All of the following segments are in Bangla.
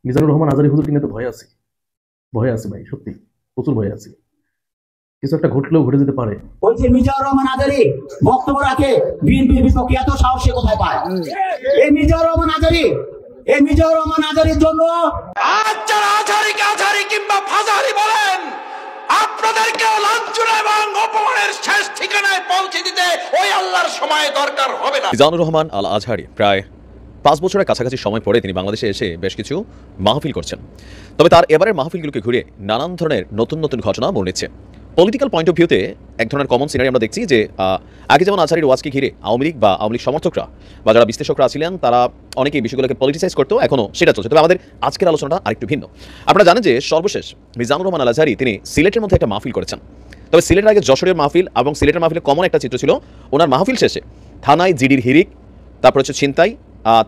মিজানুর রহমান আজারি হুজুরকে নিয়ে তো ভয়ে আছে ভাই, সত্যি প্রচুর ভয়ে আছে। কিছু একটা ঘটলেও ঘটে যেতে পারে। ওই যে মিজানুর রহমান আজারি বক্তব্য রাখে বিএনপির বিপক্ষে, এত সাহস কোথায় পায়? এই মিজানুর রহমান আজারির জন্য আজ যারা আজারিকে আজারি কিংবা ফাজারি বলেন, আপনাদেরকে লাঞ্ছনা এবং অপমানের শেষ ঠিকানায় পৌঁছে দিতে ওই আল্লাহর সময় দরকার হবে না। মিজানুর রহমান আল আজহারি প্রায় 5 বছরের কাছাকাছি সময় পরে তিনি বাংলাদেশে এসে বেশ কিছু মাহফিল করছেন। তবে তার এবারের মাহফিলগুলোকে ঘুরে নানান ধরনের নতুন নতুন ঘটনা মনে নিচ্ছে। পলিটিক্যাল পয়েন্ট অফ ভিউতে এক ধরনের কমন সিনারি আমরা দেখছি যে আগে যেমন আজহারির ওয়াজকে ঘিরে আওয়ামী লীগ বা আওয়ামী লীগ সমর্থকরা বা যারা বিশ্লেষকরা ছিলেন তারা অনেকে এই বিষয়গুলোকে পলিটিসাইজ করতো, এখনও সেটা চলছে। তবে আমাদের আজকের আলোচনাটা আরেকটু ভিন্ন। আপনারা জানেন যে সর্বশেষ মিজানুর রহমান আল আজহারি তিনি সিলেটের মধ্যে একটা মাহফিল করেছেন। তবে সিলেটের আগে যশোরের মাহফিল এবং সিলেটের মাহফিলে কমন একটা চিত্র ছিল, ওনার মাহফিল শেষে থানায় জিডির হিরিক, তারপর হচ্ছে ছিনতাই,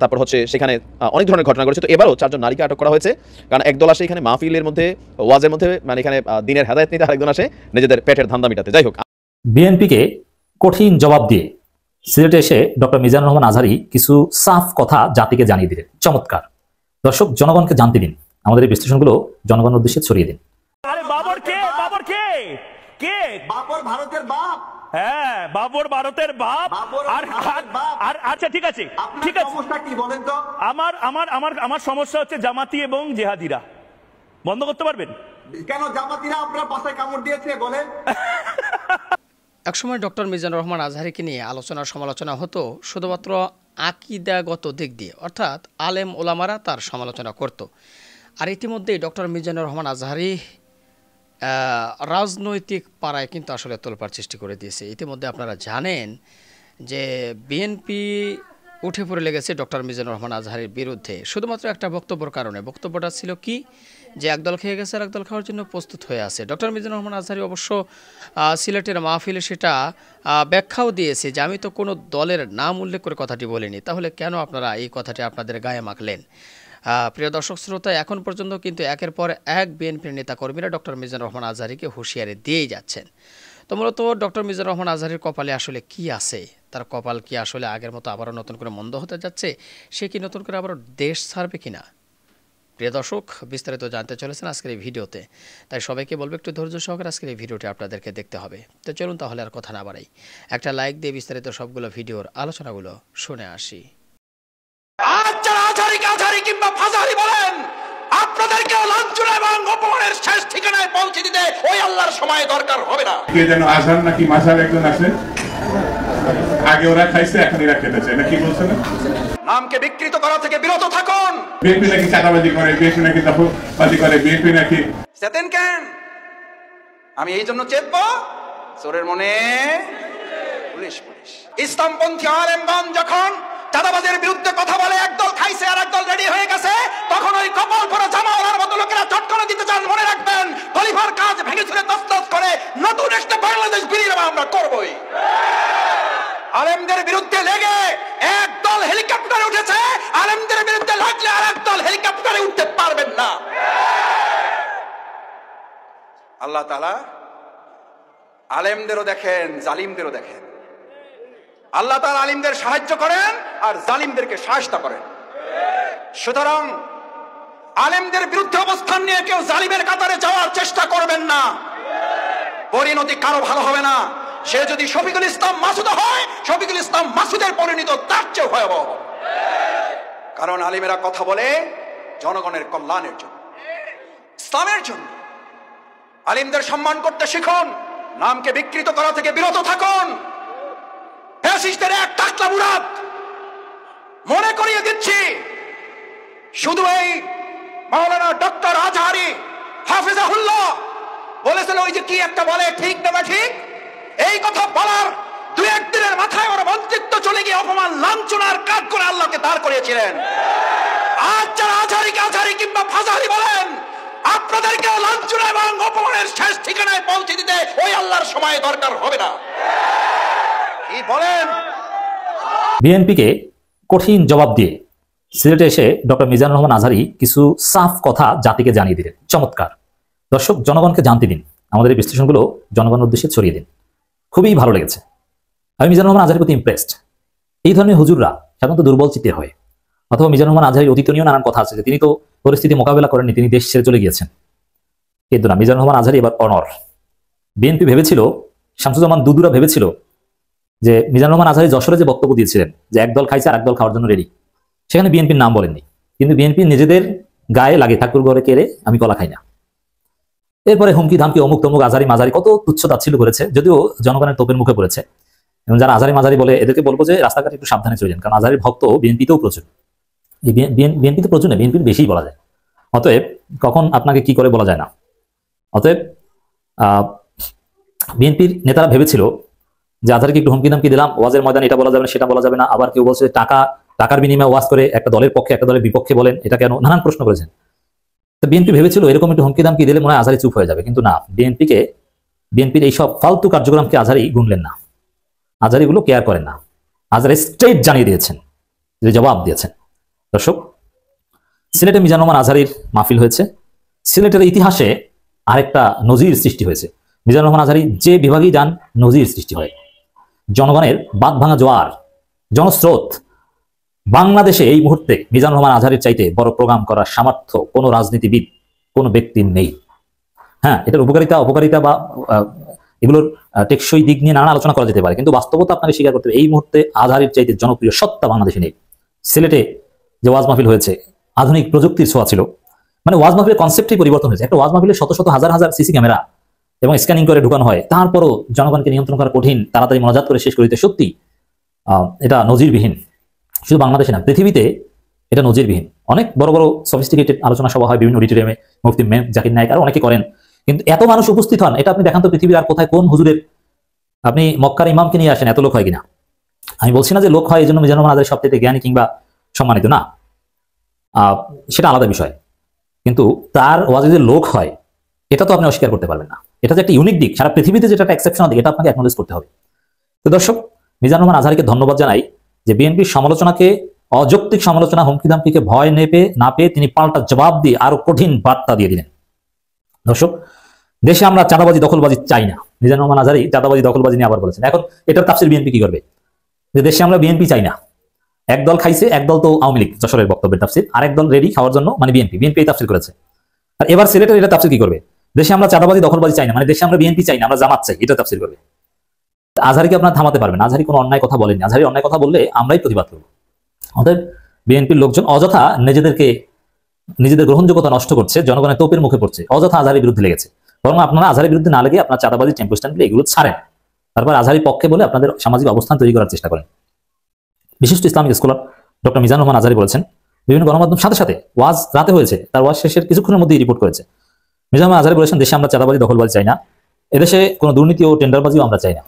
তারপর হচ্ছে সেখানে অনেক ধরনের ঘটনা ঘটেছে। তো এবারও 4 জন নারীকে আটক করা হয়েছে, কারণ একদল আসে এখানে মাহফিলের মধ্যে ওয়াজের মধ্যে, মানে এখানে দিনের হেদায়েত নিতে, আরেকজন আসে নিজেদের পেটের ধান্দা মিটাতে। যাই হোক, বিএনপিকে কঠিন জবাব দিয়ে সিলেটে এসে ডক্টর মিজানুর রহমান আজহারি কিছু সাফ কথা জাতিকে জানিয়ে দিলেন। চমৎকার। দর্শক, জনগণকে জানতে দিন, আমাদের এই বিশ্লেষণগুলো জনগণের উদ্দেশ্যে ছড়িয়ে দিন। আরে বাবর কে? বাবর কে? কে? বাবর ভারতের বাপ। হ্যাঁ, বাবর ভারতের বাপ। আর আচ্ছা, ঠিক আছে, ঠিক আছে। সমস্যা কি বলেন তো? আমার সমস্যা হচ্ছে জামাতি এবং জেহাদিরা। বন্ধ করতে পারবেন? কেন জামাতিরা আপনার পাশায় কামড় দিয়েছে বলেন? একসময় ডক্টর মিজানুর রহমান আজহারিকে নিয়ে আলোচনা সমালোচনা হতো শুধুমাত্র আকীদাগত দিক দিয়ে, অর্থাৎ আলেম ওলামারা তার সমালোচনা করত। আর ইতিমধ্যেই ডক্টর মিজানুর রহমান আজহারি রাজনৈতিক পাড়ায় কিন্তু আসলে তোলপাড় সৃষ্টি করে দিয়েছে। ইতিমধ্যে আপনারা জানেন যে বিএনপি উঠে পড়ে লেগেছে ডক্টর মিজানুর রহমান আজহারির বিরুদ্ধে শুধুমাত্র একটা বক্তব্যের কারণে। বক্তব্যটা ছিল কি, যে একদল খেয়ে গেছে আর একদল খাওয়ার জন্য প্রস্তুত হয়ে আছে। ডক্টর মিজানুর রহমান আজহারি অবশ্য সিলেটের মাহফিলে সেটা ব্যাখ্যাও দিয়েছে যে আমি তো কোনো দলের নাম উল্লেখ করে কথাটি বলিনি, তাহলে কেন আপনারা এই কথাটি আপনাদের গায়ে মাখলেন? প্রিয় দর্শক শ্রোতা, এখন পর্যন্ত কিন্তু একের পর এক বিএনপির নেতাকর্মীরা ডক্টর মিজানুর রহমান আজহারিকে হুঁশিয়ারি দিয়েই যাচ্ছেন। তো মূলত ডক্টর মিজানুর রহমান আজহারির কপালে আসলে কি আছে? তার কপাল কি আসলে আগের মতো আবারও নতুন করে মন্দ হতে যাচ্ছে? সে কি নতুন করে আবারও দেশ ছাড়বে কিনা? প্রিয় দর্শক, বিস্তারিত জানতে চলেছেন আজকের এই ভিডিওতে, তাই সবাইকে বলবো একটু ধৈর্য সহকারে আজকের এই ভিডিওটি আপনাদেরকে দেখতে হবে। তো চলুন তাহলে আর কথা না বাড়াই, একটা লাইক দিয়ে বিস্তারিত সবগুলো ভিডিওর আলোচনাগুলো শুনে আসি। আজ যারা আজারিকে আজারি কিংবা ফাজারি বলেন, আপনাদেরকে লাঞ্ছনা এবং অপমানের শেষ ঠিকানায় পৌঁছে দিতে ওই আল্লাহর সময় দরকার হবে না। কে যেন আজহার নাকি মাসার একজন আছে, আগে ওরা খাইছে এখন এরা খেতে চায় না, কি বলছেন? নামকে বিকৃত করা থেকে বিরত থাকুন। বিএনপি নাকি চাঁদাবাজি করে, বিএনপি নাকি দখলবাজি করে, বিএনপি নাকি চেতেন কেন? আমি এই জন্য চেতবো, চোরের মনে পুলিশ। ইসলামপন্থী আলেমগণ যখন চাঁদাবাজের বিরুদ্ধে কথা বলে, একদল খাইছে আর একদল রেডি হয়ে গেছে, তখন ওই কপাল পরা জামাওয়ালার মতো লোকেরা চটকনে দিতে চান। মনে রাখবেন, খলিফার কাজ ভেঙে ছুড়ে তছনছ করে নতুন একটা বাংলাদেশ বিনির্মাণ আমরা করবই। আলেমদের বিরুদ্ধে লেগে একদল হেলিকপ্টারে উঠেছে, আলেমদের বিরুদ্ধে লাগলে আর একদল হেলিকপ্টারে উঠতে পারবেন না। আল্লাহ তাআলা আলেমদেরও দেখেন, জালিমদেরও দেখেন। আল্লাহ তাআলা আলিমদের সাহায্য করেন আর জালিমদেরকে সাহায্য করেন। সুতরাং আলেমদের বিরুদ্ধে অবস্থান নিয়ে কেউ জালিমের কাতারে যাওয়ার চেষ্টা করবেন না, পরিণতি কারো ভালো হবে না। সে যদি শফিকুল ইসলাম মাসুদ হয়, শফিকুল ইসলাম মাসুদের পরিণত তার চেয়ে ভয়াবহ। কারণ আলিমেরা কথা বলে জনগণের কল্যাণের জন্য, ইসলামের জন্য। আলিমদের সম্মান করতে শিখুন, নামকে বিকৃত করা থেকে বিরত থাকুন। ফ্যাসিস্টের এক টাকলা মুরাদ মনে করিয়ে দিচ্ছি, শুধু এই মাওলানা ডক্টর আজহারি হাফিজাহুল্লাহ বলেছেন, ওই যে কি একটা বলে ঠিক না ঠিক, এই কথা বলার 2-1 দিনের মাথায় ওর মন্ত্রিত্ব চলে গিয়ে অপমান লাঞ্ছনার কাজ করে আল্লাহকে দাঁড় করিয়েছিলেন। আজ যারা আজহারিকে আজহারি কিংবা ফাজারি বলেন, আপনাদেরকে লাঞ্ছনা এবং অপমানের শেষ ঠিকানায় পৌঁছে দিতে ওই আল্লাহর সময় দরকার হবে না। কি বলেন? বিএনপিকে কঠিন জবাব দিয়ে সিলেটে এসে ডক্টর মিজানুর রহমান আজহারি কিছু সাফ কথা জাতিকে জানিয়ে দিলেন। চমৎকার। দর্শক, জনগণকে জানতে দিন, আমাদের এই বিশ্লেষণগুলো জনগণের উদ্দেশ্যে ছড়িয়ে দিন। খুবই ভালো লেগেছে। আমি মিজানুর রহমান আজহারির প্রতি ইমপ্রেসড। এই ধরনের হুজুররা সাধারণত দুর্বল চিত্তে হয়, অথবা মিজানুর রহমান আজহারির অতীত নিয়েও নানান কথা আছে যে তিনি তো পরিস্থিতি মোকাবেলা করেননি, তিনি দেশ ছেড়ে চলে গিয়েছেন। কিন্তু না, মিজানুর রহমান আজহারী এবার অনর। বিএনপি ভেবেছিল, শামসুজ্জামান দুদুরা ভেবেছিল যে মিজানুর রহমান আজহারী যশোরে যে বক্তব্য দিয়েছিলেন যে একদল খাইছে আর একদল খাওয়ার জন্য রেডি, সেখানে বিএনপির নাম বলেননি। কিন্তু বিএনপি নিজেদের গায়ে লাগে ঠাকুর ঘরে কেড়ে আমি কলা খাই না। এরপরে হুমকি ধামকি অমুক তমুক আজহারি মাঝারি কত তুচ্ছ তাচ্ছিল্য করেছে, যদিও জনগণের তোপের মুখে পড়েছে। এবং যারা আজহারি মাঝারি বলে এদেরকে বলবো যে রাস্তাঘাটে একটু সাবধানে চলে যান, কারণ আজহারির ভক্ত বিএনপিতেও প্রচুর। এই বিএনপিতে প্রচুর না, বিএনপির বেশিই বলা যায়। অতএব কখন আপনাকে কি করে বলা যায় না। অতএব বিএনপির নেতারা ভেবেছিল যে আজহারিকে একটু হুমকি ধামকি দিলাম, ওয়াজের ময়দানে এটা বলা যাবে না সেটা বলা যাবে না, আবার কেউ বলছে টাকার বিনিময়ে ওয়াজ করে একটা দলের পক্ষে একটা দলের বিপক্ষে বলেন, এটা কেন, নানান প্রশ্ন করেছেন। তো বিএনপি ভেবেছিল এরকম একটু হুমকি ধামকি দিলে মনে হয় আজহারি চুপ হয়ে যাবে, কিন্তু না, বিএনপির এইসব ফালতু কার্যক্রমকে আজহারি গুনলেন না, আজহারিগুলো কেয়ার করেন না। আজহারি স্ট্রেট জানিয়ে দিয়েছেন, যে জবাব দিয়েছেন। দর্শক, সিলেটে মিজানুর রহমান আজহারীর মাহফিল হয়েছে। সিলেটের ইতিহাসে আরেকটা নজির সৃষ্টি হয়েছে। মিজানুর রহমান আজহারী যে বিভাগেই যান নজির সৃষ্টি হয়। জনগণের বাঁধ ভাঙা জোয়ার, জনস্রোত। বাংলাদেশে এই মুহূর্তে মিজানুর রহমান আজহারীর চাইতে বড় প্রোগ্রাম করার সামর্থ্য কোনো রাজনীতিবিদ, কোনো ব্যক্তির নেই। হ্যাঁ, এটার অপকারিতা বা এগুলোর টেকসই দিক নিয়ে নানা আলোচনা করা যেতে পারে, কিন্তু বাস্তবতা আপনাকে স্বীকার করতে হবে এই মুহূর্তে আজহারীর চাইতে জনপ্রিয় সত্তা বাংলাদেশে নেই। সিলেটে যে ওয়াজ মাহফিল হয়েছে, আধুনিক প্রযুক্তির ছোঁয়া ছিল, মানে ওয়াজ মাহফিলের কনসেপ্টই পরিবর্তন হয়েছে। একটা ওয়াজ মাহফিলে শত শত হাজার হাজার সিসি ক্যামেরা এবং স্ক্যানিং করে ঢুকানো হয়, তারপরও জনগণকে নিয়ন্ত্রণ করা কঠিন, তাড়াতাড়ি মোনাজাত করে শেষ করে দিতে। সত্যি এটা নজিরবিহীন, শুধু বাংলাদেশে না, পৃথিবীতে এটা নজিরবিহীন। অনেক বড় বড় সফিস্টিকেটেড আলোচনা সভা হয় বিভিন্ন অডিটোরিয়ামে, মুফতি জাকির নায়েক আর অনেকে করেন, কিন্তু এত মানুষ উপস্থিত হন, এটা আপনি দেখান তো পৃথিবীর আর কোথায়, কোন হুজুরের, আপনি মক্কার ইমামকে নিয়ে আসেন, এত লোক হয় কিনা। আমি বলছি না যে লোক হয় এই জন্য মিজানুর রহমান আজহারী সবচেয়ে জ্ঞানী কিংবা সম্মানিত, না, সেটা আলাদা বিষয়, কিন্তু তার ওয়াজে যে লোক হয় এটা তো আপনি অস্বীকার করতে পারবেন না। এটা যে একটা ইউনিক দিক, সারা পৃথিবীতে যেটা একটা এক্সেপশনাল দিক, এটা আপনাকে অ্যাকনোলেজ করতে হবে। তো দর্শক, মিজানুর রহমান আজহারীকে ধন্যবাদ জানাই যে বিএনপির সমালোচনাকে, অযৌক্তিক সমালোচনা, হুমকি ধামকিকে ভয় না পেয়ে তিনি পাল্টা জবাব দিয়ে আরো কঠিন বার্তা দিয়ে দিলেন। দর্শক, দেশে আমরা চাঁদাবাজি দখলবাজি চাই না, মিজানুর রহমান আজহারী চাঁদাবাজি দখলবাজি নিয়ে আবার বলেছেন। এখন এটার তাফসীর বিএনপি কি করবে, যে দেশে আমরা বিএনপি চাই না, একদল খাইছে, একদল তো আওয়ামী লীগ, যশোরের বক্তব্যের তাফসীর, আর একদল রেডি খাওয়ার জন্য, মানে বিএনপি এই তাফসীর করেছে। আর এবার সিলেটের এটা তাফসীর কি করবে, দেশে আমরা চাঁদাবাজি দখলবাজি চাই না, মানে দেশে আমরা বিএনপি চাই না, আমরা জামাত চাই, এটা তাফসীর করবে। আজহারীকে আপনারা থামাতে পারবেন না, আজহারী কোনো অন্যায় কথা বলেননি, আজহারী অন্যায় কথা বললে আমরাই প্রতিবাদ করব। অতএব বিএনপির লোকজন অযথা নিজেদের গ্রহণযোগ্যতা নষ্ট করছে, জনগণের তোপের মুখে পড়ছে, অযথা আজহারীর বিরুদ্ধে লেগেছে। বরং আপনারা আজহারীর বিরুদ্ধে না লেগে আপনার চাঁদাবাজি, টেম্পো স্ট্যান্ড এগুলো ছাড়েন, তারপর আজহারীর পক্ষে বলে আপনাদের সামাজিক অবস্থান তৈরি করার চেষ্টা করেন। বিশিষ্ট Islamic scholar doctor Mizanur Rahman Azhari বলেছেন, বিভিন্ন গণমাধ্যম সাথে সাথে ওয়াজ রাতে হয়েছে, তার ওয়াজ শেষের কিছুক্ষণের মধ্যেই রিপোর্ট করেছে। মিজানুর রহমান আজহারী বলেছেন, দেশে আমরা চাঁদাবাজি দখলবাজি চাই না, এদেশে কোনো দুর্নীতি ও টেন্ডারবাজিও আমরা চাই না।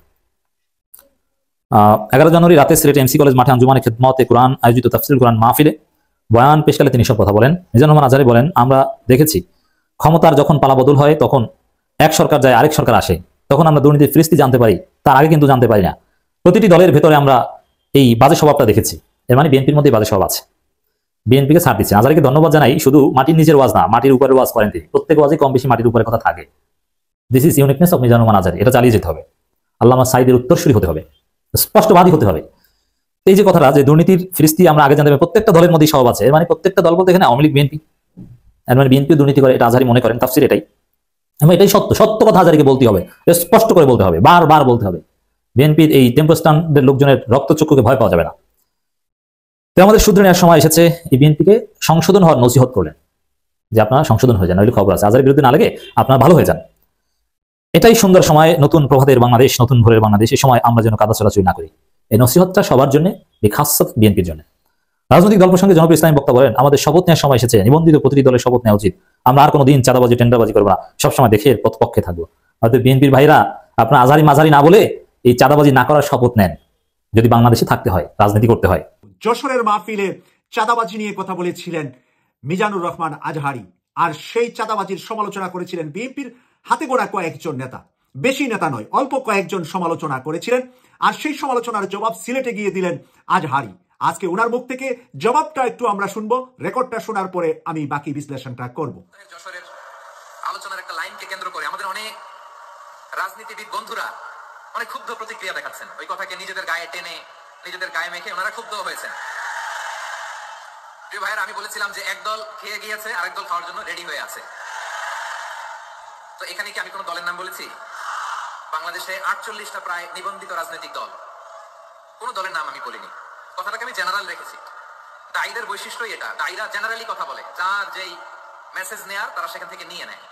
11 জানুয়ারি রাতে সিলেট এমসি কলেজ মাঠে আঞ্জুমানে খেদমতে কোরআন আয়োজিত তাফসীরুল কোরআন মাহফিলে বয়ান পেশকালে তিনি সব কথা বলেন। মিজানুর রহমান আজহারী বলেন, আমরা দেখেছি ক্ষমতার যখন পালাবদল হয় তখন এক সরকার যায়, আরেক সরকার আসে, তখন আমরা দুর্নীতির ফিরিস্তি জানতে পারি, তার আগে কিন্তু জানতে পারি না। প্রতিটি দলের ভেতরে আমরা এই বাজে স্বভাবটা দেখেছি, এর মানে বিএনপির মধ্যে বাজে স্বভাব আছে। বিএনপিকে ছাড় দিচ্ছেন। আজহারীকে ধন্যবাদ জানাই, শুধু মাটির নিচের ওয়াজ না, মাটির উপরে ওয়াজ করেন তিনি, প্রত্যেক ওয়াজে কম বেশি মাটির উপরে কথা থাকে। This is uniqueness of Mizanur Rahman Azhari, এটা চালিয়ে যেতে হবে। আল্লামা সাঈদের উত্তরসূরি হতে হবে, স্পষ্টবাদী হতে হবে। এই যে কথাটা যে দুর্নীতির ফিরিস্তি আমরা আগে জানতে পারি, প্রত্যেকটা দলের মধ্যেই স্বভাব আছে, এর মানে প্রত্যেকটা দল বলতে এখানে আওয়ামী লীগ, বিএনপি, এর মানে বিএনপি দুর্নীতি করে, এটা আজহারী মনে করেন, তাফসীর এটাই। এবং এটাই সত্য কথা আজহারীকে বলতে হবে, স্পষ্ট করে বলতে হবে, বারবার বলতে হবে। বিএনপির এই টেম্পো স্ট্যান্ডের লোকজনের রক্তচক্ষুকে ভয় পাওয়া যাবে না। তো আমাদের শুধরে নেওয়ার সময় এসেছে, এই বিএনপিকে সংশোধন হওয়ার নসিহত করলেন, যে আপনারা সংশোধন হয়ে যান, নইলে খবর আছে, আজহারীর বিরুদ্ধে না লেগে আপনারা ভালো হয়ে যান। এটাই সুন্দর সময়, নতুন প্রভাতের বাংলাদেশ, নতুন ভোরের বাংলাদেশ, এই সময় আমরা যেন কাদা চলাচল না করি। এই নসিহতটা সবার জন্য, বিখাসত বিএনপির জন্য। রাজনৈতিক দল প্রসঙ্গে জনপ্রিয় ইসলামী বক্তা বলেন, আমাদের শপথ নেওয়ার সময় এসেছে, নিবন্ধিত প্রতিটি দলের শপথ নেওয়া উচিত। আমরা আর কোনোদিন চাঁদাবাজি টেন্ডারবাজি করবো না, সবসময় দেখে পক্ষে থাকবো। হয়তো বিএনপির ভাইরা আপনার আজহারী মাঝারি না বলে এই চাঁদাবাজি না করার শপথ নেন, যদি বাংলাদেশে থাকতে হয়, রাজনীতি করতে হয়। যশোরের মাহফিলে চাঁদাবাজি নিয়ে কথা বলেছিলেন মিজানুর রহমান আজহারী, আর সেই চাঁদাবাজির সমালোচনা করেছিলেন বিএনপির হাতে গোনা কয়েকজন নেতা, বেশি নেতা নয়, অল্প কয়েকজন সমালোচনা করেছিলেন। আর সেই সমালোচনার জবাব সিলেটে গিয়ে দিলেন আজহারী। আজকে ওনার মুখ থেকে জবাবটা একটু আমরা শুনবো, রেকর্ডটা শোনার পরে আমি বাকি বিশ্লেষণটা করব। যশোরের আলোচনার একটা লাইনকে কেন্দ্র করে আমাদের অনেক রাজনীতিবিদ বন্ধুরা অনেক ক্ষুব্ধ প্রতিক্রিয়া দেখাচ্ছেন, ওই কথাকে নিজেদের গায়ে টেনে, নিজেদের গায়ে মেখে ওনারা ক্ষুব্ধ হয়েছেন। প্রিয় ভাইয়েরা, আমি বলেছিলাম যে একদল খেয়ে গিয়েছে, আরেক দল খাওয়ার জন্য রেডি হয়ে আছে। তো এখানে কি আমি কোনো দলের নাম বলেছি? বাংলাদেশে 48টা প্রায় নিবন্ধিত রাজনৈতিক দল, কোন দলের নাম আমি বলিনি। কথাটাকে আমি জেনারেল রেখেছি। দায়ীদের বৈশিষ্ট্যই এটা, দায়ীরা জেনারেলি কথা বলে, যার যেই মেসেজ নেয়ার তারা সেখান থেকে নিয়ে নেয়।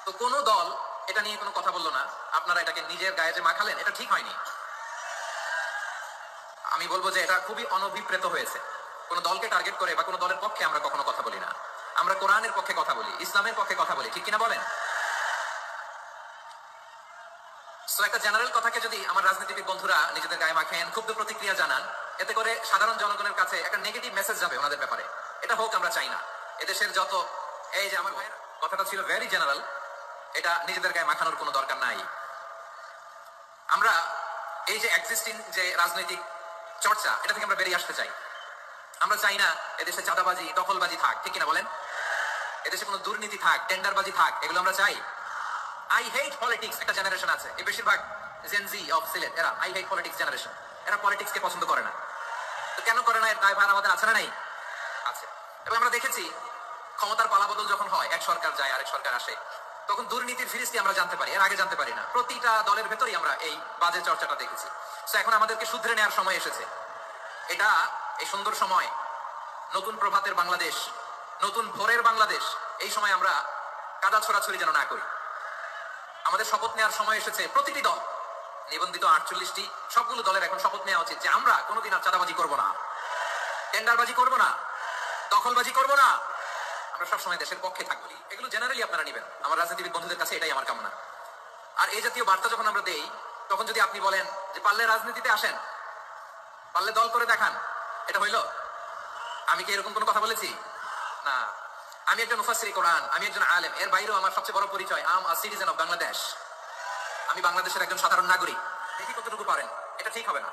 তো কোন দল এটা নিয়ে কোনো কথা বললো না, আপনারা এটাকে নিজের গায়ে যে মাখালেন, এটা ঠিক হয়নি। আমি বলবো যে এটা খুবই অনভিপ্রেত হয়েছে। কোন দলকে টার্গেট করে বা কোন দলের পক্ষে আমরা কখনো কথা বলি না। আমরা কোরআনের পক্ষে কথা বলি, ইসলামের পক্ষে কথা বলি, ঠিক কিনা বলেন? সো একটা জেনারেল কথাকে যদি আমার রাজনীতিবিদ বন্ধুরা নিজেদের গায়ে মাখেন, ক্ষুব্ধ প্রতিক্রিয়া জানান, এতে করে সাধারণ জনগণের কাছে একটা নেগেটিভ মেসেজ যাবে ওনাদের ব্যাপারে। এটা হোক আমরা চাই না। এদেশের যত এই যে আমার ভাইয়ের কথাটা ছিল ভেরি জেনারেল, এটা নিজেদের গায়ে মাখানোর কোনো দরকার নাই। আমরা এই যে এক্সিস্টিং যে রাজনৈতিক চর্চা, এটা থেকে আমরা বেরিয়ে আসতে চাই। আমরা চাই না এদেশে চাঁদাবাজি, দখলবাজি থাক, ঠিক কিনা বলেন? এদেশে কোনো দুর্নীতি থাক, টেন্ডারবাজি থাক, এগুলো আমরা চাই। আই হেট পলিটিক্স একটা জেনারেশন আছে, এই বেশিরভাগ জেন জি অফ সিলেট, এরা আই হেট পলিটিক্স জেনারেশন। এরা পলিটিক্সকে পছন্দ করে না। তো কেন করে না, এর দায়ভার আমাদের আছে না নাই? আছে। এবং আমরা দেখেছি ক্ষমতার পালাবদল যখন হয়, এক সরকার যায় আরেক সরকার আসে, তখন দুর্নীতির ফিরিস্তি আমরা জানতে পারি, এর আগে জানতে পারি না। প্রতিটা দলের ভেতরেই আমরা এই বাজে চর্চাটা দেখেছি। তো এখন আমাদেরকে শুধরে নেওয়ার সময় এসেছে। এটা এই সুন্দর সময়, নতুন প্রভাতের বাংলাদেশ, নতুন ভোরের বাংলাদেশ, এই সময় আমরা কাদা ছড়াছড়ি যেন না করি। আমাদের শপথ নেওয়ার সময় এসেছে। প্রতিটি দল, নিবন্ধিত 48টি, সবগুলো দলের এখন শপথ নেওয়া উচিত যে আমরা কোনোদিন আর চাঁদাবাজি করবো না, টেন্ডারবাজি করবো না, দখলবাজি করবো না। আমরা সবসময় দেশের পক্ষে থাকবো। এগুলো জেনারেলি আপনারা নেবেন। আমার রাজনীতিবিদ বন্ধুদের কাছে এটাই আমার কামনা। আর এই জাতীয় বার্তা যখন আমরা দেই, তখন যদি আপনি বলেন যে পারলে রাজনীতিতে আসেন, পারলে দল করে দেখান, এটা হইল? আমি কি এরকম কোনো কথা বলেছি? না। আমি একজন মুফাসসির কোরআন, আমি একজন আলেম। এর বাইরেও আমার সবচেয়ে বড় পরিচয়, I am a citizen of Bangladesh. আমি বাংলাদেশের একজন সাধারণ নাগরিক। দেখি কতটুকু পারেন। এটা ঠিক হবে না।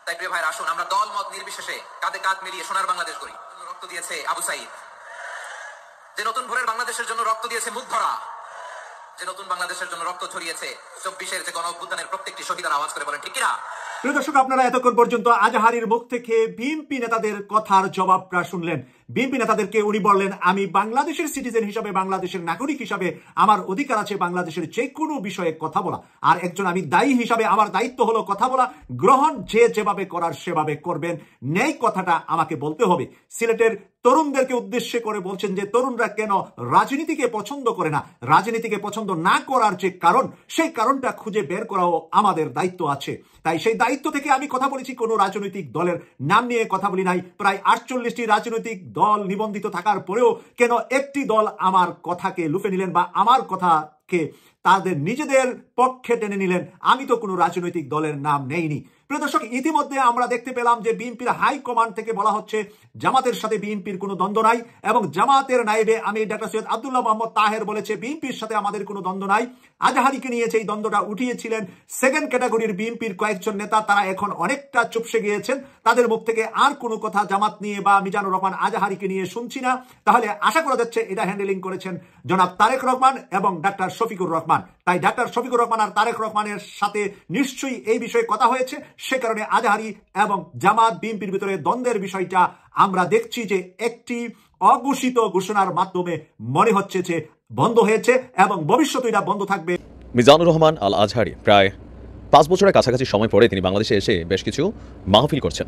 তাই প্রিয় ভাইরা, আসুন আমরা দল মত নির্বিশেষে কাঁধে কাঁধ মিলিয়ে সোনার বাংলাদেশ করি। রক্ত দিয়েছে আবু সাইদ, যে নতুন ভোরের বাংলাদেশের জন্য রক্ত দিয়েছে মুখ ভরা, যে নতুন বাংলাদেশের জন্য রক্ত ছড়িয়েছে 24-এর যে গণঅভ্যুত্থানের প্রত্যেকটি শহীদের আওয়াজ করে বলেন ঠিক কিনা? প্রিয় দর্শক, আপনারা এতক্ষণ পর্যন্ত আজহারীর মুখ থেকে বিএনপি নেতাদের কথার জবাবটা শুনলেন। বিএনপি নেতাদেরকে উনি বললেন, আমি বাংলাদেশের সিটিজেন হিসাবে, বাংলাদেশের নাগরিক হিসাবে আমার অধিকার আছে বাংলাদেশের যে কোনো বিষয়ে কথা বলা। আর একজন আমি দায়ী হিসাবে আমার দায়িত্ব হলো কথা বলা। গ্রহণ যে যেভাবে করার সেভাবে করবেন, ন্যায় কথাটা আমাকে বলতে হবে। সিলেটের তরুণদেরকে উদ্দেশ্য করে বলছেন যে তরুণরা কেন রাজনীতিকে পছন্দ করে না, রাজনীতিকে পছন্দ না করার যে কারণ, সেই কারণটা খুঁজে বের করাও আমাদের দায়িত্ব আছে। তাই সেই দায়িত্ব থেকে আমি কথা বলেছি, কোনো রাজনৈতিক দলের নাম নিয়ে কথা বলি নাই। প্রায় 48টি রাজনৈতিক দল নিবন্ধিত থাকার পরেও কেন একটি দল আমার কথাকে লুফে নিলেন বা আমার কথাকে তাদের নিজেদের পক্ষে টেনে নিলেন? আমি তো কোনো রাজনৈতিক দলের নাম নেইনি। প্রিয় দর্শক, ইতিমধ্যে আমরা দেখতে পেলাম যে বিএনপির হাই কমান্ড থেকে বলা হচ্ছে জামাতের সাথে বিএনপির কোনো দ্বন্দ্ব নাই, এবং জামাতের নায়েবে আমি ডক্টর সৈয়দ আব্দুল্লাহ মোহাম্মদ তাহের বলেছে বিএনপির সাথে আমাদের কোনো দ্বন্দ্ব নাই। আজহারীকে নিয়ে এই দ্বন্দ্বটা উঠিয়েছিলেন সেকেন্ড ক্যাটাগরির বিএনপির কয়েকজন নেতা, তারা এখন অনেকটা চুপসে গিয়েছেন। তাদের মুখ থেকে আর কোনো কথা জামাত নিয়ে বা মিজানুর রহমান আজহারীকে নিয়ে শুনছি না। তাহলে আশা করা যাচ্ছে এটা হ্যান্ডেলিং করেছেন জনাব তারেক রহমান এবং ডাক্তার শফিকুর রহমান। তাই ডাক্তার শফিকুর রহমান আর তারেক রহমানের সাথে নিশ্চয়ই এই বিষয়ে কথা হয়েছে। সে কারণে আজহারী এবং জামাত বিএনপির ভিতরে দ্বন্দ্বের বিষয়টা আমরা দেখছি যে একটি অঘোষিত ঘোষণার মাধ্যমে মনে হচ্ছে যে বন্ধ হয়েছে এবং ভবিষ্যতে এটা বন্ধ থাকবে। মিজানুর রহমান আল আজহারী প্রায় 5 বছরের কাছাকাছি সময় পরে তিনি বাংলাদেশে এসে বেশ কিছু মাহফিল করছেন।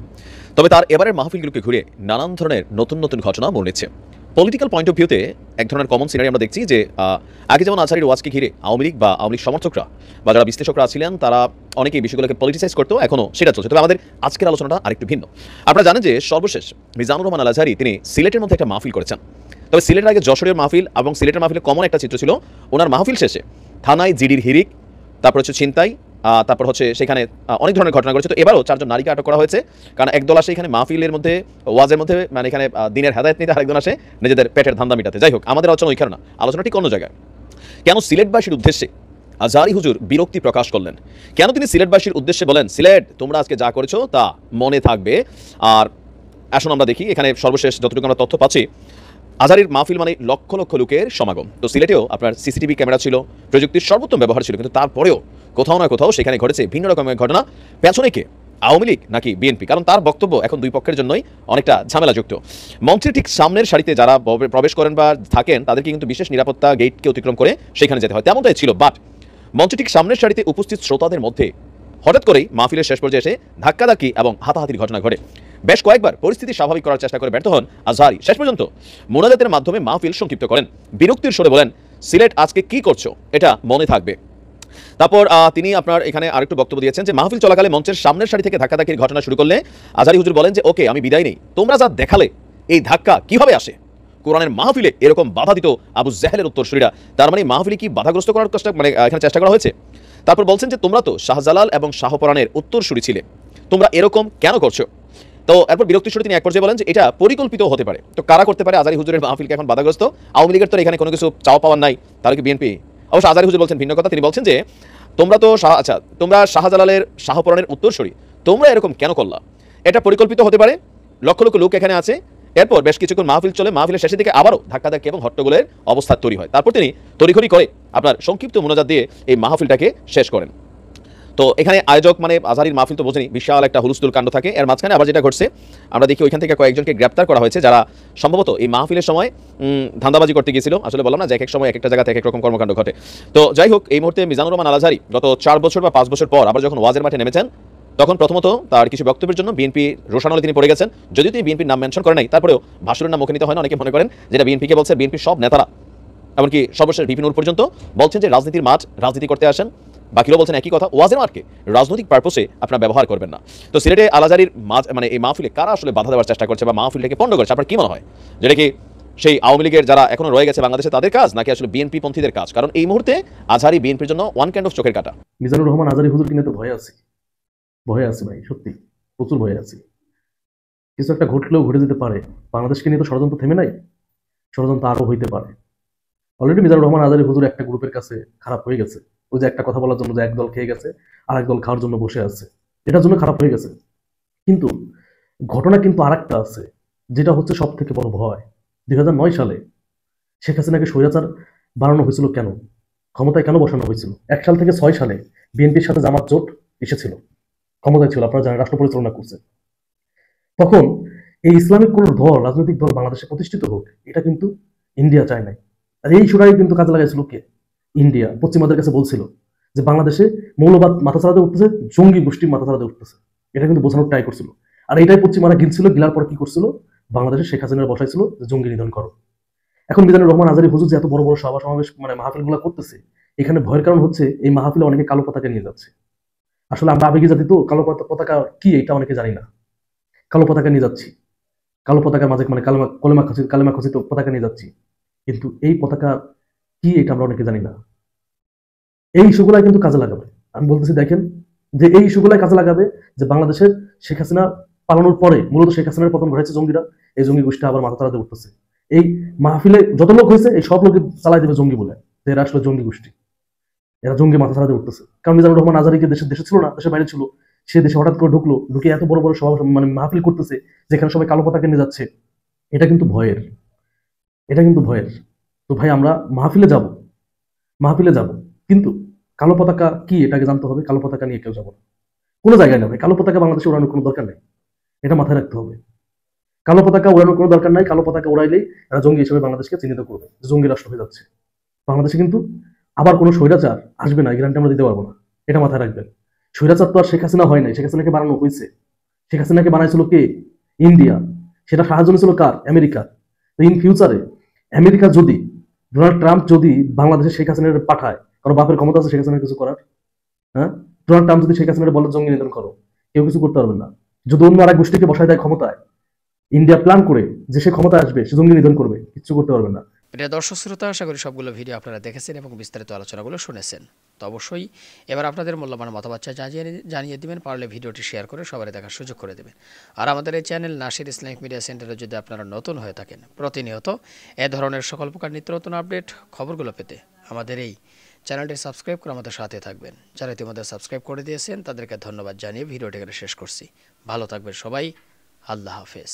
তবে তার এবারের মাহফিলগুলোকে ঘুরে নানান ধরনের নতুন নতুন ঘটনা মনে নিচ্ছে। পলিটিক্যাল পয়েন্ট অফ ভিউতে এক ধরনের কমন সিনারি আমরা দেখছি যে আগে যেমন আজহারীর ওয়াজকে ঘিরে আওয়ামী লীগ বা আওয়ামী লীগ সমর্থকরা বা যারা বিশ্লেষকরা ছিলেন তারা অনেকে এই বিষয়গুলোকে পলিটিসাইজ করতো, এখনও সেটা চলছে। তবে আমাদের আজকের আলোচনাটা আরেকটু ভিন্ন। আপনারা জানেন যে সর্বশেষ মিজানুর রহমান আল আজহারী তিনি সিলেটের মধ্যে একটা মাহফিল করেছেন। তবে সিলেটের আগে যশোরের মাহফিল এবং সিলেটের মাহফিলে কমন একটা চিত্র ছিল, ওনার মাহফিল শেষে থানায় জিডির হিরিক, তারপর হচ্ছে ছিনতাই, তারপর হচ্ছে সেখানে অনেক ধরনের ঘটনা ঘটেছে। তো এবারও 4 জন নারীকে আটক করা হয়েছে, কারণ একদল আসে এখানে মাহফিলের মধ্যে ওয়াজের মধ্যে, মানে এখানে দিনের হেদায়েত নিতে, আরেকজন আসে নিজেদের পেটের ধান্দা মিটাতে। যাই হোক, আমাদের আলোচনা ওইখানে না, আলোচনা ঠিক অন্য জায়গায়। কেন সিলেটবাসীর উদ্দেশ্যে আজহারী হুজুর বিরক্তি প্রকাশ করলেন? কেন তিনি সিলেটবাসীর উদ্দেশ্যে বলেন সিলেট তোমরা আজকে যা করেছো তা মনে থাকবে? আর আসুন আমরা দেখি, এখানে সর্বশেষ যতটুকু আমরা তথ্য পাচ্ছি, আজহারীর মাহফিল মানে লক্ষ লক্ষ লোকের সমাগম। তো সিলেটেও আপনার সিসিটিভি ক্যামেরা ছিল, প্রযুক্তির সর্বোত্তম ব্যবহার ছিল, কিন্তু তারপরেও কোথাও না কোথাও সেখানে ঘটেছে ভিন্ন রকমের ঘটনা। পেছনে কে? আওয়ামী লীগ নাকি বিএনপি, কারণ তার বক্তব্য এখন দুই পক্ষের জন্যই অনেকটা ঝামেলাযুক্ত। মঞ্চের ঠিক সামনের সারিতে যারা প্রবেশ করেন বা থাকেন তাদেরকে কিন্তু বিশেষ নিরাপত্তা গেটকে অতিক্রম করে সেখানে যেতে হয়, তেমনটাই ছিল। বাট মঞ্চের ঠিক সামনের সারিতে উপস্থিত শ্রোতাদের মধ্যে হঠাৎ করেই মাহফিলের শেষ পর্যায়ে এসে ধাক্কাধাক্কি এবং হাতাহাতির ঘটনা ঘটে। বেশ কয়েকবার পরিস্থিতি স্বাভাবিক করার চেষ্টা করে ব্যর্থ হন আজহারী। শেষ পর্যন্ত মোনাজাতের মাধ্যমে মাহফিল সংক্ষিপ্ত করেন, বিরক্তির স্বরে বলেন, সিলেট আজকে কি করছো এটা মনে থাকবে। তারপর তিনি আপনার এখানে আরেকটু বক্তব্য দিয়েছেন যে মাহফিল চলাকালে মঞ্চের সামনের সারি থেকে ধাক্কাধাক্কির ঘটনা শুরু করলে আজহারী হুজুর বলেন যে ওকে আমি বিদায় নেই, তোমরা যা দেখালে এই ধাক্কা কিভাবে আসে? কোরআনের মাহফিলে এরকম বাধা দিত আবু জাহেলের উত্তরসূরিরা, তার মানে মাহফিলে কি বাধাগ্রস্ত করার এখানে চেষ্টা করা হয়েছে? তারপর বলছেন যে তোমরা তো শাহজালাল এবং শাহপরানের উত্তরসূরি ছিলে, তোমরা এরকম কেন করছো? তো এরপর বিরক্তির সুরে তিনি এক পর্যায়ে বলেন যে এটা পরিকল্পিত হতে পারে। তো কারা করতে পারে? আজহারী হুজুরের মাহফিলকে এখন বাধাগ্রস্ত, আওয়ামী লীগের তো এখানে কোনো কিছু চাওয়া পাওয়ার নাই, তাহলে কি বিএনপি? অবশ্য আজহারী হুজুর বলছেন ভিন্ন কথা। তিনি বলছেন যে তোমরা শাহজালালের শাহপরানের উত্তরসূরি, তোমরা এরকম কেন করলা? এটা পরিকল্পিত হতে পারে, লক্ষ লক্ষ লোক এখানে আছে। এরপর বেশ কিছুক্ষণ মাহফিল চলে, মাহফিলের শেষের দিকে আবারও ধাক্কাধাক্কি এবং হট্টগোলের অবস্থা তৈরি হয়। তারপর তিনি তড়িঘড়ি করে আপনার সংক্ষিপ্ত মোনাজাত দিয়ে এই মাহফিলটাকে শেষ করেন। তো এখানে আয়োজক মানে আজহারীর মাহফিল তো বোঝেনি, বিশাল একটা হুলস্থুল কাণ্ড থাকে। এর মাঝখানে আবার যেটা ঘটছে আমরা দেখি, ওইখান থেকে কয়েকজনকে গ্রেপ্তার করা হয়েছে যারা সম্ভবত এই মাহফিলের সময় ধান্দাবাজি করতে গিয়েছিল। আসলে বললাম না যে এক এক সময় এক একটা জায়গাতে এক এক রকম কর্মকাণ্ড ঘটে। তো যাই হোক, এই মুহূর্তে মিজানুর রহমান আল আজহারী গত 4 বছর বা 5 বছর পর আবার যখন ওয়াজের মাঠে নেমেছেন, তখন প্রথমত তার কিছু বক্তব্যের জন্য বিএনপি রোশানলে তিনি পড়ে গেছেন। যদিও তিনি বিএনপির নাম মেনশন করে নাই, তারপরেও ভাষণের নাম মুখে নিতে হয় না। অনেকে মনে করেন যেটা বিএনপিকে বলছে, বিএনপির সব নেতারা এমনকি সর্বশেষ বিপিন পর্যন্ত বলছেন যে রাজনীতির মাঠ, রাজনীতি করতে আসেন। বাকিরাও বলছেন একই কথা, ওয়াজের মাঠকে রাজনৈতিক পারপোসে আপনারা ব্যবহার করবেন না। তো সিলেটে আল আজহারীর মানে এই মাহফিলে কারা আসলে বাধা দেওয়ার চেষ্টা করছে বা মাহফিলটাকে পণ্ড করছে, আপনার কি মনে হয়? যেটা কি সেই আওয়ামী লীগের যারা এখনো রয়ে গেছে বাংলাদেশে তাদের কাজ, নাকি আসলে বিএনপি পন্থীদের কাজ? কারণ এই মুহূর্তে আজহারী বিএনপির জন্য ওয়ান কাইন্ড অফ চোখের কাটা। মিজানুর রহমান আজহারী হুজুর কিনে তো ভয়ে আছি, ভয়ে আছি ভাই, সত্যি প্রচুর ভয়ে আছি। কিছু একটা ঘটলেও ঘটে যেতে পারে। বাংলাদেশকে নিয়ে তো ষড়যন্ত্র থেমে নাই, ষড়যন্ত্র আরও হইতে পারে। অলরেডি মিজানুর রহমান আজহারী হুজুর একটা গ্রুপের কাছে খারাপ হয়ে গেছে। ওই যে একটা কথা বলার জন্য যে একদল খেয়ে গেছে আর একদল খাওয়ার জন্য বসে আছে, এটার জন্য খারাপ হয়ে গেছে। কিন্তু ঘটনা কিন্তু আরেকটা আছে, যেটা হচ্ছে সব থেকে বড় ভয়। 2009 সালে শেখ হাসিনাকে স্বৈরাচার বানানো হয়েছিল কেন? ক্ষমতায় কেন বসানো হয়েছিল? 1 সাল থেকে 6 সালে বিএনপির সাথে জামাত জোট এসেছিল, ক্ষমতায় ছিল, আপনারা জানেন, রাষ্ট্র পরিচালনা করছে। তখন এই ইসলামিক কোন দল, রাজনৈতিক দল বাংলাদেশে প্রতিষ্ঠিত হোক, এটা কিন্তু ইন্ডিয়া চায় নাই। আর এই ইস্যুটাই কিন্তু কাজে লাগাইছিল কে? ইন্ডিয়া। পশ্চিমাদের কাছে বলছিল যে বাংলাদেশে মৌলবাদ মাথা চালাতে উঠতেছে, জঙ্গি গোষ্ঠী মাথা চালাতে উঠতেছে, এটা কিন্তু বোঝানোর ট্রাই করছিল। আর এটাই পশ্চিমারা গিলছিল, গিলার পর কি করছিল? বাংলাদেশে শেখ হাসিনার বসাইছিল যে জঙ্গি নিধন করো। এখন মিজানুর রহমান আজহারী হুজুর যে এত বড় বড় সভা সমাবেশ মানে মাহফিল গুলা করতেছে, এখানে ভয়ের কারণ হচ্ছে এই মাহফিলে অনেকে কালো পতাকা নিয়ে যাচ্ছে। আসলে আমরা আবেগী জাতি তো, কালো পতাকা কি এটা অনেকে জানি না। কালো পতাকা নিয়ে যাচ্ছি, কালো পতাকার মাঝে মানে কালেমা খচিত পতাকা নিয়ে যাচ্ছি, কিন্তু এই পতাকা কি এটা আমরা অনেকে জানি না। এই ইস্যুগুলাই কিন্তু কাজে লাগাবে। আমি বলতেছি দেখেন যে এই ইস্যুগুলাই কাজে লাগাবে যে বাংলাদেশের শেখ হাসিনা পালানোর পরে মূলত শেখ হাসিনার পতন ঘটেছে জঙ্গিরা, এই জঙ্গি গোষ্ঠী আবার মাথা চালাতে উঠতেছে। এই মাহফিলে যত লোক হয়েছে এই সব লোক চালাই দেবে জঙ্গি বলে, এরা আসলে জঙ্গি গোষ্ঠী, এরা জঙ্গি মাথা চালাতে উঠতেছে। কারণ মিজানুর রহমান আজহারীকে দেশে ছিল না, দেশের বাইরে ছিল, সে দেশে হঠাৎ করে ঢুকলো, ঢুকে এত বড় বড় সভা মানে মাহফিল করতেছে যেখানে সবাই কালো পতাকা নিয়ে যাচ্ছে। এটা কিন্তু ভয়ের, এটা কিন্তু ভয়ের। তো ভাই আমরা মাহফিলে যাব, কিন্তু কালো পতাকা কি এটাকে জানতে হবে। কালো পতাকা নিয়ে কেউ যাবো না, কোনো জায়গায় না ভাই। কালো পতাকা বাংলাদেশে উড়ানোর কোনো দরকার নেই, এটা মাথায় রাখতে হবে। কালো পতাকা উড়ানোর কোনো দরকার নাই। কালো পতাকা উড়াইলেই এরা জঙ্গি হিসেবে বাংলাদেশকে চিহ্নিত করবে, জঙ্গি রাষ্ট্র হয়ে যাচ্ছে বাংলাদেশে। কিন্তু আবার কোনো স্বৈরাচার আসবে না, এই গ্যারান্টি আমরা দিতে পারবো না, এটা মাথায় রাখবেন। স্বৈরাচার তো আর শেখ হাসিনা হয় নাই, শেখ হাসিনাকে বানানো হয়েছে। শেখ হাসিনাকে বানাইছিল কে? ইন্ডিয়া। সেটা সাহায্য ছিল কার? আমেরিকা। ইন ফিউচারে আমেরিকা যদি, ডোনাল্ড ট্রাম্প যদি বাংলাদেশে শেখ হাসিনার পাঠায়, কারণ বাপের ক্ষমতা আছে শেখ হাসিনার কিছু করার? হ্যাঁ, ডোনাল্ড ট্রাম্প যদি শেখ হাসিনার বলে জঙ্গি নিধন করো, কেউ কিছু করতে পারবেন না। যদি অন্য আরেক গোষ্ঠীকে বসায় দেয় ক্ষমতায়, ইন্ডিয়া প্ল্যান করে যে সে ক্ষমতায় আসবে, সে জঙ্গি নিধন করবে, কিছু করতে পারবেন না। প্রিয় দর্শক শ্রোতা, আশা করি সবগুলো ভিডিও আপনারা দেখেছেন এবং বিস্তারিত আলোচনাগুলো শুনেছেন। তো অবশ্যই এবার আপনাদের মূল্যবান মতামত জানিয়ে দিবেন, পারলে ভিডিওটি শেয়ার করে সবাই দেখার সুযোগ করে দেবেন। আর আমাদের এই চ্যানেল নাসির ইসলামিক মিডিয়া সেন্টারে যদি আপনারা নতুন হয়ে থাকেন, প্রতিনিয়ত এ ধরনের সকল প্রকার নিত্য নতুন আপডেট খবরগুলো পেতে আমাদের এই চ্যানেলটি সাবস্ক্রাইব করে আমাদের সাথে থাকবেন। যারা ইতিমধ্যে সাবস্ক্রাইব করে দিয়েছেন তাদেরকে ধন্যবাদ জানিয়ে ভিডিওটি এখানে শেষ করছি। ভালো থাকবেন সবাই, আল্লাহ হাফেজ।